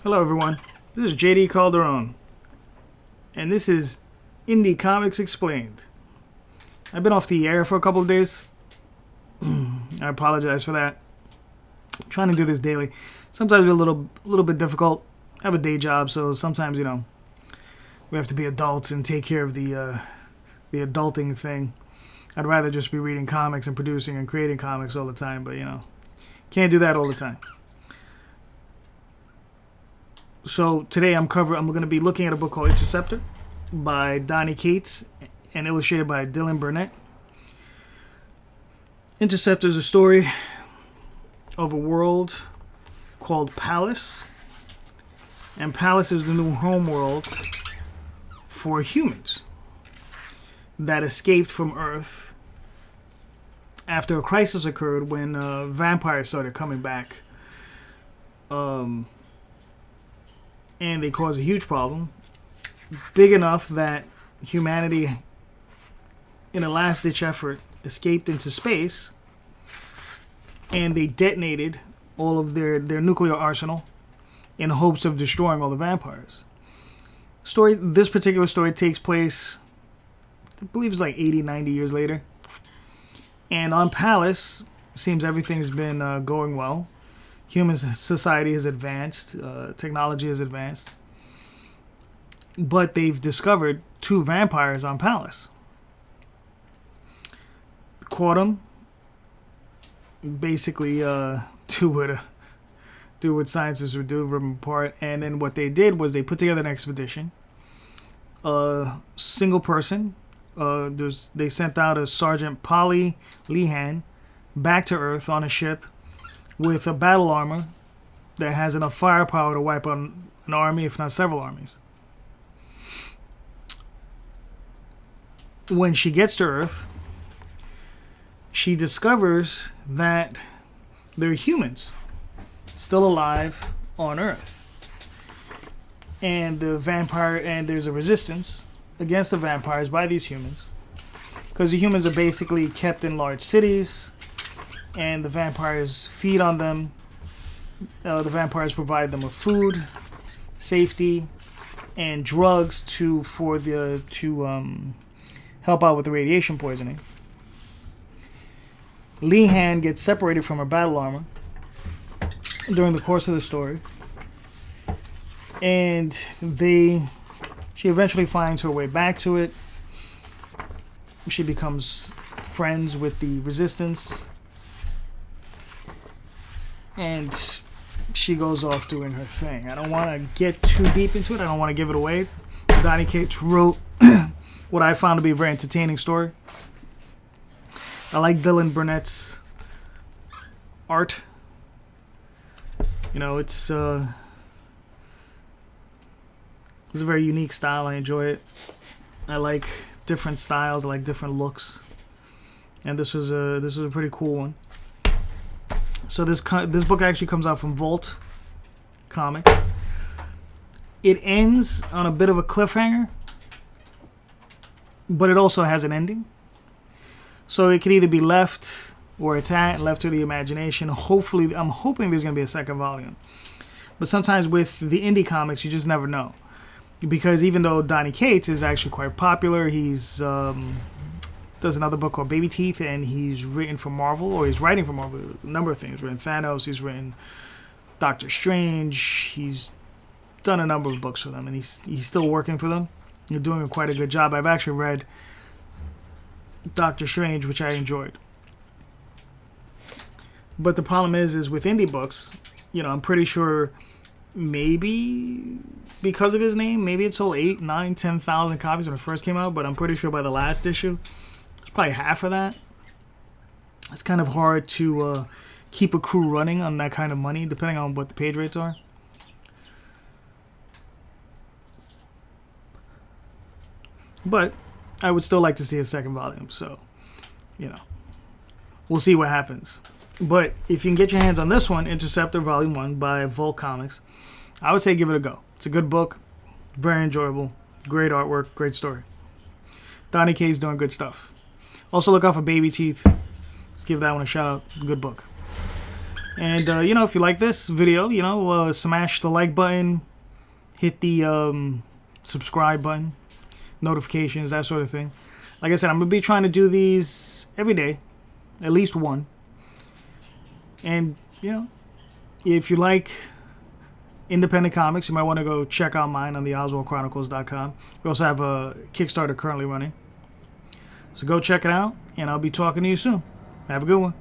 Hello everyone, this is JD Calderon, and this is Indie Comics Explained. I've been off the air for a couple of days. I apologize for that. I'm trying to do this daily. Sometimes it's a little bit difficult. I have a day job, so sometimes, we have to be adults and take care of the adulting thing. I'd rather just be reading comics and producing and creating comics all the time, but can't do that all the time. So today I'm going to be looking at a book called Interceptor by Donny Cates and illustrated by Dylan Burnett. Interceptor is a story of a world called Palace, and Palace is the new homeworld for humans that escaped from Earth after a crisis occurred when vampires started coming back. And they caused a huge problem, big enough that humanity, in a last-ditch effort, escaped into space, and they detonated all of their nuclear arsenal in hopes of destroying all the vampires. This particular story takes place, I believe it's like 80, 90 years later. And on Palace, seems everything's been going well. Human society has advanced, technology has advanced, but they've discovered 2 vampires on Palace. Caught them, basically do what scientists would do, rip them apart, and then what they did was they put together an expedition. Single person, they sent out a Sergeant Polly Lehan back to Earth on a ship with a battle armor that has enough firepower to wipe out an army, if not several armies. When she gets to Earth, she discovers that there are humans still alive on Earth. And there's a resistance against the vampires by these humans, because the humans are basically kept in large cities, and the vampires feed on them. The vampires provide them with food, safety, and drugs to help out with the radiation poisoning. Lehan gets separated from her battle armor during the course of the story, and she eventually finds her way back to it. She becomes friends with the resistance, and she goes off doing her thing. I don't want to get too deep into it. I don't want to give it away. Donny Cates wrote what I found to be a very entertaining story. I like Dylan Burnett's art. It's a very unique style. I enjoy it. I like different styles. I like different looks. And this was a pretty cool one. So this book actually comes out from Vault Comics. It ends on a bit of a cliffhanger, but it also has an ending. So it could either be left where it's at, left to the imagination. Hopefully, I'm hoping there's going to be a second volume. But sometimes with the indie comics, you just never know. Because even though Donny Cates is actually quite popular, he's does another book called Baby Teeth, and he's written for Marvel, or he's writing for Marvel, a number of things. He's written Thanos, he's written Doctor Strange, he's done a number of books for them, and he's still working for them. You're doing quite a good job. I've actually read Doctor Strange, which I enjoyed. But the problem is with indie books, I'm pretty sure maybe because of his name, maybe it sold 8, 9, 10,000 copies when it first came out, but I'm pretty sure by the last issue, it's probably half of that. It's kind of hard to keep a crew running on that kind of money, depending on what the page rates are. But I would still like to see a second volume, so, we'll see what happens. But if you can get your hands on this one, Interceptor Volume 1 by Vault Comics, I would say give it a go. It's a good book, very enjoyable, great artwork, great story. Donny Cates doing good stuff. Also look out for Baby Teeth. Let's give that one a shout out. Good book. And, you know, if you like this video, you know, smash the like button, hit the subscribe button, notifications, that sort of thing. Like I said, I'm going to be trying to do these every day, at least one. And, you know, if you like independent comics, you might want to go check out mine on the OswaldChronicles.com. We also have a Kickstarter currently running. So go check it out, and I'll be talking to you soon. Have a good one.